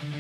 Guys,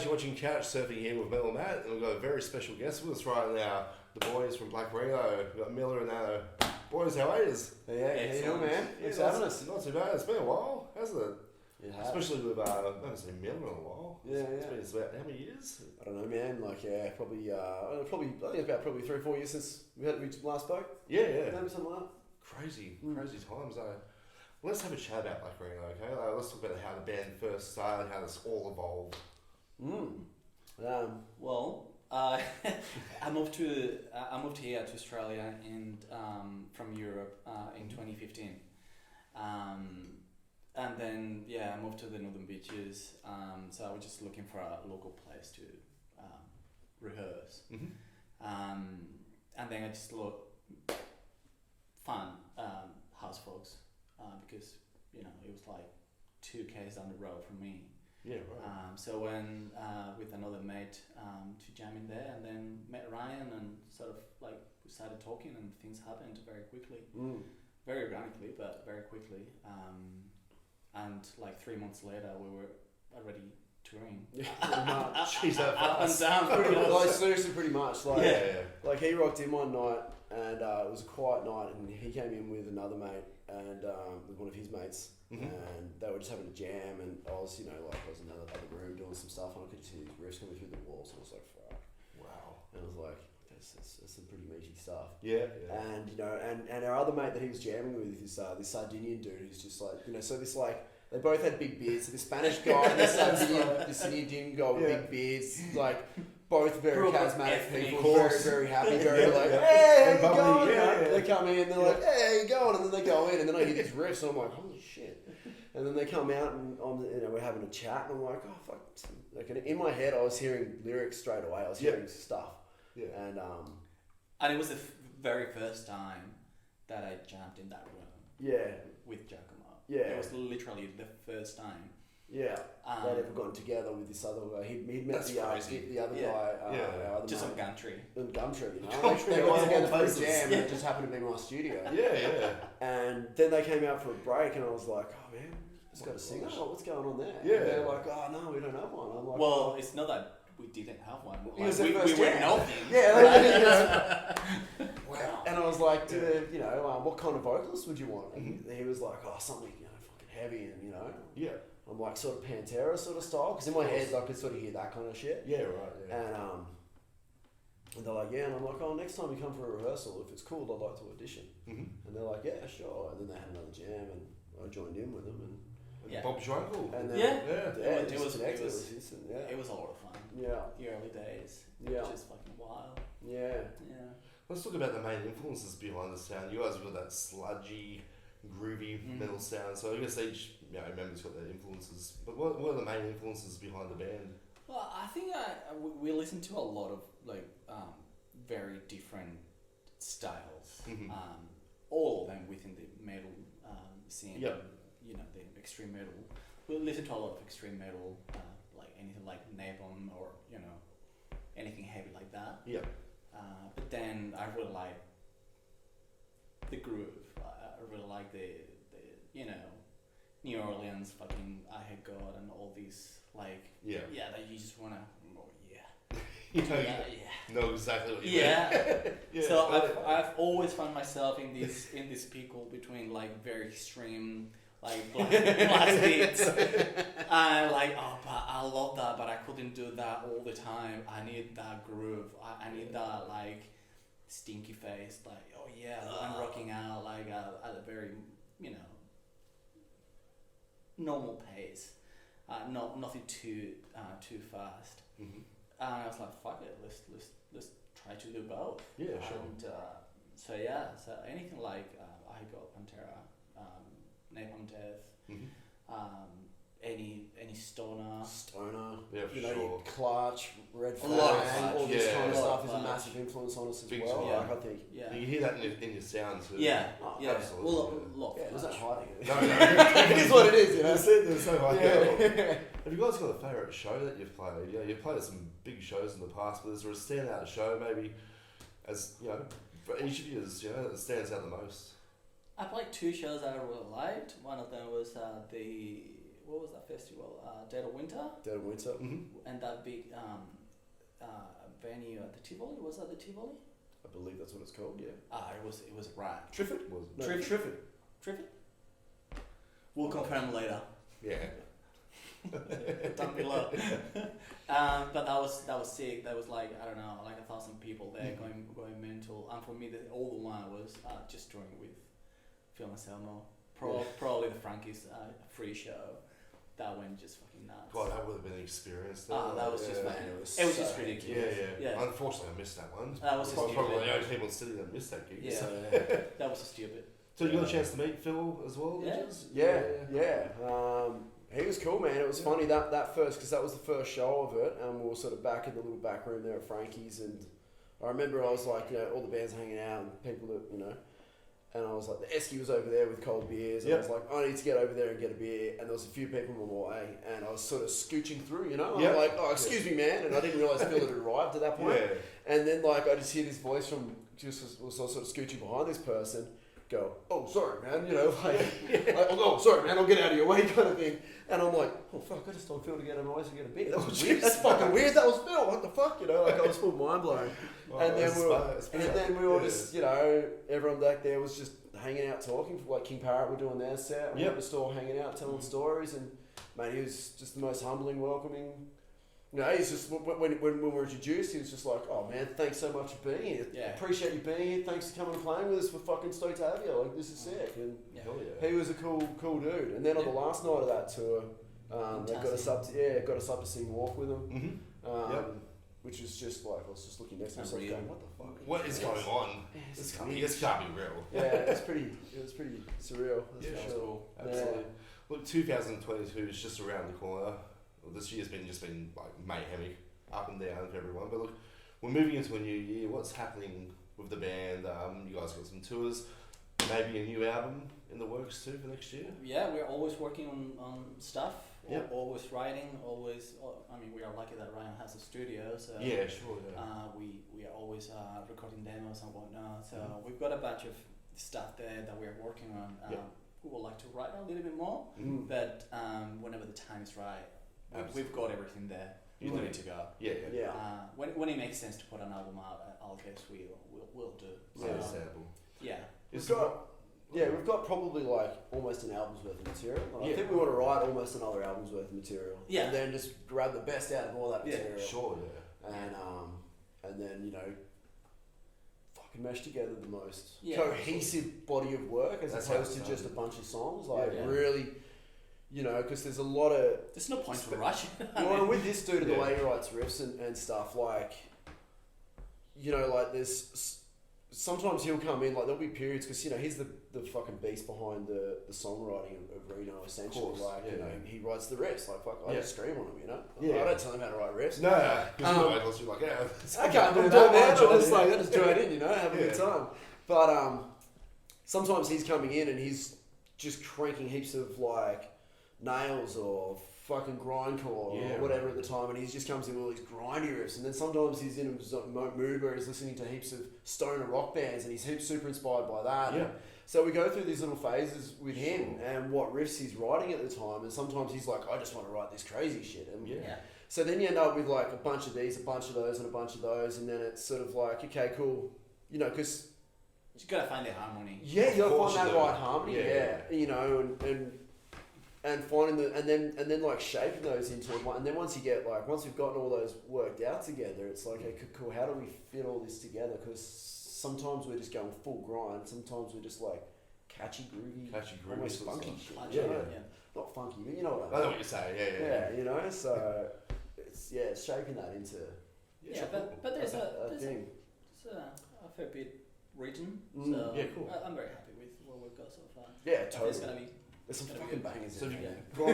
you're watching Couch Surfing here with Mel and Matt, and we've got a very special guest with us right now. The boys from Black Reno. We've got Miller and Anna. Boys, how are you? Yeah, how you doing, man? Thanks for having us. Not too bad. It's been a while, hasn't it? Yeah, Especially with, I haven't seen Miller in a while. Yeah, It's been about how many years? I don't know, man. Like, yeah, probably, I think it's about 3 or 4 years since we last spoke. Yeah. Maybe something like that. Crazy times, Let's have a chat about Black Reno, okay? Let's talk about how the band first started, how this all evolved. Well, I moved here to Australia and from Europe in 2015, and then I moved to the Northern Beaches. So I was just looking for a local place to rehearse, and then I just found House Folks because it was like 2 k's down the road from me. Yeah, right. So when with another mate to jam in there, and then met Ryan, and sort of like we started talking, and things happened very quickly, very organically, but very quickly. And like 3 months later, we were already touring. Jeez, that up and fast. down. Like, seriously, pretty much. Like, Yeah. Like, he rocked in one night, and it was a quiet night, and he came in with another mate, and with one of his mates, and they were just having a jam, and I was, I was in another room doing some stuff, and I could just hear these riffs coming through the walls, and I was like, fuck. Wow. And I was like, that's some pretty meaty stuff. Yeah. And and our other mate that he was jamming with is this Sardinian dude who's just like, so this like, they both had big beards. So the Spanish guy and the Sardinian guy with big beards, like both very charismatic people, very, very happy, very like, hey, how you going? They come in, they're like, hey, how you going? And then they go in, and then I hear these riffs, and I'm like, holy shit. And then they come out, and we're having a chat, and I'm like, oh fuck. Like, in my head, I was hearing lyrics straight away. I was hearing stuff. Yeah. And it was the very first time that I jammed in that room. Yeah. With Giacomo. Yeah. It was literally the first time. Yeah. They'd ever gotten together with this other guy. He'd met the other guy. Our other just mate. on Gumtree. On Gumtree, Gumtree, they got together for a places. jam, and it just happened to be my studio. Yeah. And then they came out for a break, and I was like, oh man, just got a singer. Oh, what's going on there? Yeah. And they're like, oh no, we don't have one. I'm like, well, it's not that we didn't have one. It was the we first were jam. nothing. Yeah. Wow. And I was like, what kind of vocalist would you want? And he was like, oh, something fucking heavy, and Yeah. I'm like sort of Pantera sort of style, because in my head I could sort of hear that kind of shit. Yeah, right. Yeah. And they're like, yeah, and I'm like, oh, next time you come for a rehearsal, if it's cool, I'd like to audition. And they're like, yeah, sure. And then they had another jam, and I joined in with them, and Bob's your uncle. and then, It was decent. It was a lot of fun. Yeah. The early days. Yeah. Just fucking wild. Yeah. Let's talk about the main influences behind the sound. You guys have got that sludgy, groovy metal sound. So I guess each member's got their influences. But what are the main influences behind the band? Well, I think we listen to a lot of very different styles. All of them within the metal scene. Yep. The extreme metal. We listen to a lot of extreme metal, like anything like Napalm or anything heavy like that. Yeah. But then I really like the groove. I really like the New Orleans fucking I Hate God and all these that you just wanna Know exactly what you mean. So I've always found myself in this pickle between like very extreme blast beats. And but I love that, but I couldn't do that all the time. I need that groove. I need that stinky face. I'm rocking out at a very normal pace. Nothing too fast. And I was like, fuck it, let's try to do both. Yeah, sure. And so anything like I Got Pantera, Napalm Death, any Stoner. Yeah, for you know, sure. Clutch, Red A lot of Flag, Clutch. all this Yeah. kind of A lot stuff of is a Clutch. massive influence on us as Big well. time. Like, I think. Yeah. You hear that in your sound too. Yeah. Oh, Yeah. absolutely, Well, yeah. a lot of Yeah, there's no Clutch. hiding it. No, no. It is what it is, you know. There's no hiding it. Yeah. Have you guys got a favourite show that you've played? Yeah, you've played at some big shows in the past, but is there a standout show maybe, as you know, for each of you, that stands out the most? I played 2 shows that I really liked. One of them was what was that festival? Dead of Winter, Dead of Winter. Mm-hmm. and that big venue at the Tivoli. Was that the Tivoli? I believe that's what it's called, yeah. It was right. Triffid? Was No, Triffid. Triffid. Triffid? We'll confirm later. yeah. Down below. But that was sick. There was like, I don't know, like 1,000 people there going mental. And for me, the older one was just touring with Phil Anselmo. Probably the Frankie's free show. That went just fucking nuts. God, that would have been an experience. That was just yeah. man. it It was was so just Yeah, ridiculous. yeah, Yeah. Unfortunately, I missed that one. That was just Probably stupid. the only people in the city that missed that gig. Yeah. So, That was just stupid. so you got a chance to meet Phil as well? Yeah. Did you? Yeah. He was cool, man. It was funny that first, because that was the first show of it, and we were sort of back in the little back room there at Frankie's, and I remember I was like, all the bands hanging out and people that, and I was like, the Esky was over there with cold beers, and I was like, I need to get over there and get a beer, and there was a few people on my way, and I was sort of scooching through, and I'm like, oh, excuse me, man, and I didn't realise Phil had arrived at that point, and then like I just hear this voice from just was sort of scooching behind this person. Go, oh, sorry, man, oh, sorry, man, I'll get out of your way, kind of thing. And I'm like, oh, fuck, I just told Phil to get on my eyes and get a beer. That was weird. That's fucking weird. That was Phil. What the fuck, like I was full mind blown. And then we were just, everyone back there was just hanging out talking. Like King Parrot were doing their set. We were at the store hanging out, telling stories. And, man, he was just the most humbling, welcoming. He's just, when we were introduced, he was just like, oh man, thanks so much for being here. Yeah. Appreciate you being here. Thanks for coming and playing with us. We're fucking stoked to have you. Like, this is sick. And Hell yeah. he was a cool dude. And then on the last night of that tour, they got us up to sing Walk with him. Mm-hmm. Which was just like, I was just looking next to myself going, what the fuck? What is going on? This can't be real. Yeah, it was pretty surreal. That's Yeah, for that's sure. cool. Absolutely. Look, 2022 is just around the corner. Well, this year's been like mayhemic, up and down for everyone. But look, we're moving into a new year. What's happening with the band? You guys got some tours, maybe a new album in the works too for next year. Yeah, we're always working on stuff. Yep. Always writing. I mean, we are lucky that Ryan has a studio, so Yeah, sure. Yeah. we are always recording demos and whatnot. So we've got a bunch of stuff there that we are working on. We would like to write a little bit more, but whenever the time is right, we've got everything there. We're ready to go. Yeah. When it makes sense to put an album out, I'll guess we'll do. So, Understandable. yeah. We've got probably like almost an album's worth of material. Like, I think we want to write almost another album's worth of material. Yeah. And then just grab the best out of all that material. Sure. Yeah. And then fucking mesh together the most cohesive body of work as That's opposed how to it's just a bunch of songs. Like Yeah. really, because there's a lot of. There's no point to rush. Well, and with this dude and the way he writes riffs and stuff, like, like there's. Sometimes he'll come in, like there'll be periods, because he's the fucking beast behind the songwriting of Reno, essentially. Of course, He writes the riffs. Like, fuck, I just scream on him, Yeah. I don't tell him how to write riffs. No, because you're like, I can't do that, man. I just join in, have a good time. But sometimes he's coming in and he's just cranking heaps of like nails or fucking grindcore or whatever at the time, and he just comes in with all these grindy riffs. And then sometimes he's in a mood where he's listening to heaps of stoner rock bands, and he's super inspired by that. Yeah. So we go through these little phases with him and what riffs he's writing at the time, and sometimes he's like, I just want to write this crazy shit. And so then you end up with like a bunch of these, a bunch of those, and a bunch of those, and then it's sort of like, okay, cool, because you gotta find the harmony. Yeah, you gotta find that right harmony. And finding and then like shaping those into one. And then once we've gotten all those worked out together, it's like, okay, cool. How do we fit all this together? Because sometimes we're just going full grind. Sometimes we're just like catchy, groovy, almost funky shit. Not funky, but you know what I mean. I know what you're saying. Yeah. So it's shaping that into but there's a thing. There's a fair bit written. Mm. So cool. I'm very happy with what we've got so far. Yeah, totally. There's gonna be There's some Gotta be fucking good. bangers So in have you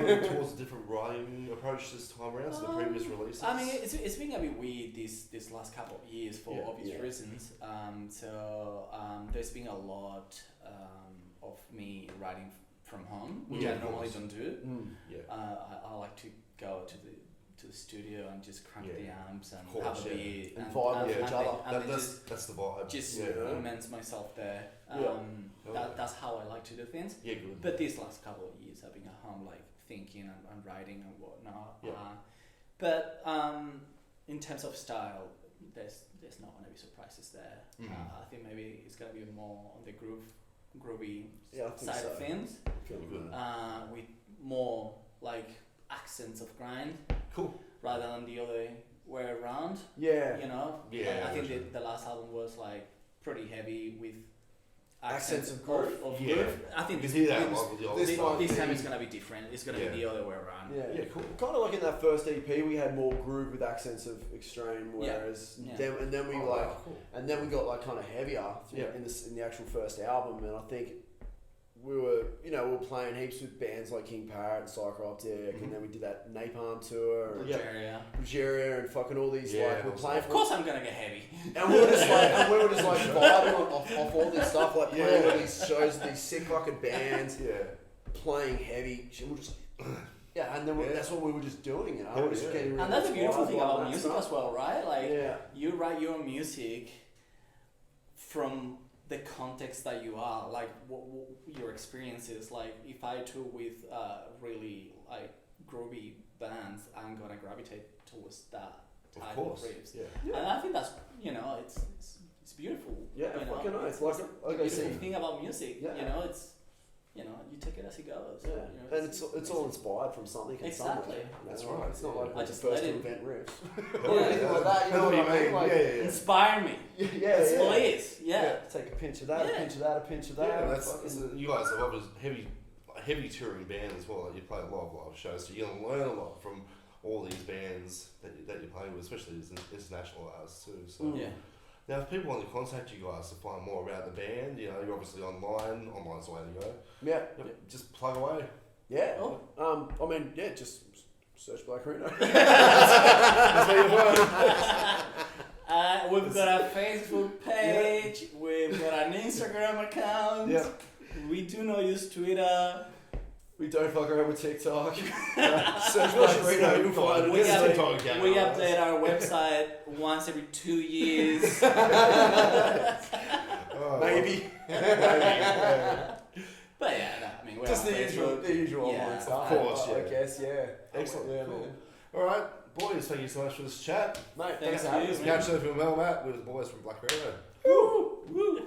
there. gone towards a different writing approach this time around to the previous releases? I mean, it's been a bit weird this last couple of years for Yeah. obvious Yeah. reasons. There's been a lot of me writing from home, which Yeah, I of normally course. don't do. yeah. I like to go to the studio and just crank Yeah. the amps and Of course, have a yeah. beer And vibe with each other. and then That's the vibe. just yeah. immerse myself there. Yeah. That's how I like to do things. Yeah, good. But these last couple of years, I've been at home, like thinking and writing and whatnot. Yeah. But in terms of style, there's not gonna be surprises there. Mhm. I think maybe it's gonna be more on the groovy Yeah, I think side so. of things, Feeling Good. good. with more like accents of grind Cool. rather than the other way around. Yeah. You know, Yeah, I think sure. the last album was like pretty heavy with Accents of groove. Yeah. groove. I think You this, can hear that this, like with the old this this, stuff. one- this time it's gonna be different. It's gonna Yeah. be the other way around. Yeah. Yeah, cool. Kind of like in that first EP, we had more groove with accents of extreme, whereas Yeah. then we Oh, like wow, cool. and then we got like kind of heavier Yeah. in the actual first album, and I think we were playing heaps with bands like King Parrot and Psychroptic, Mhm. and then we did that Napalm tour and Yeah. Bulgaria. Bulgaria and fucking all these Yeah, like we're also. playing Of course, I'm gonna get heavy. and we were just like vibing off all this stuff, like playing Yeah. all these shows, with these sick fucking bands, Yeah. playing heavy. And we're just yeah, and then Yeah. that's what we were just doing, you know. Hell We're just yeah. getting really And that's the beautiful inspired thing by about that music stuff. as well, right? Like Yeah. you write your music from the context that you are, like what your experiences. Like if I tour with really like groovy bands, I'm gonna gravitate towards that Of type course. of riffs. Yeah. And I think that's it's beautiful. Yeah, you know? fucking nice. It's Like the I beautiful said, thing about music. Yeah. You know, it's you take it as it goes. yeah, You know, and it's all inspired from something. and Exactly. somewhere, you know? That's right. It's not Yeah. like I we're the just first let to it- invent riffs Yeah. or anything like that. You know what I mean? Like, yeah. inspire me. yeah. Please. Yeah. Take a pinch of that, Yeah. a pinch of that, a pinch of that. Yeah, and that's fucking- you guys are obviously heavy touring band as well. Like you play a lot of live shows, so you're gonna learn a lot from all these bands that you play with, especially as international artists too. So Mm. Yeah. now, if people want to contact you guys to find more about the band, you're obviously online. Online's the way to go. Yeah, Just plug away. yeah. Oh. I mean, yeah, just search Black Reno. We've got a Facebook page. We've got an Instagram account. Yeah. We do not use Twitter. We don't fuck around with TikTok. Search Nice. Black Reno, you'll find it. We Get a have- TikTok account, We guys. update our website once every 2 years. Oh, Maybe. Yeah. But yeah, no, I mean, we're Just on the usual, Facebook. the usual Yeah, online of stuff. course, I yeah. guess, yeah. Excellent. Yeah, Cool. man. All right, boys. Thank you so much for this chat. Mate, Thanks thanks for to having you, us. man. Catch you from Melmat with the boys from Black Reno. Woo! Woo!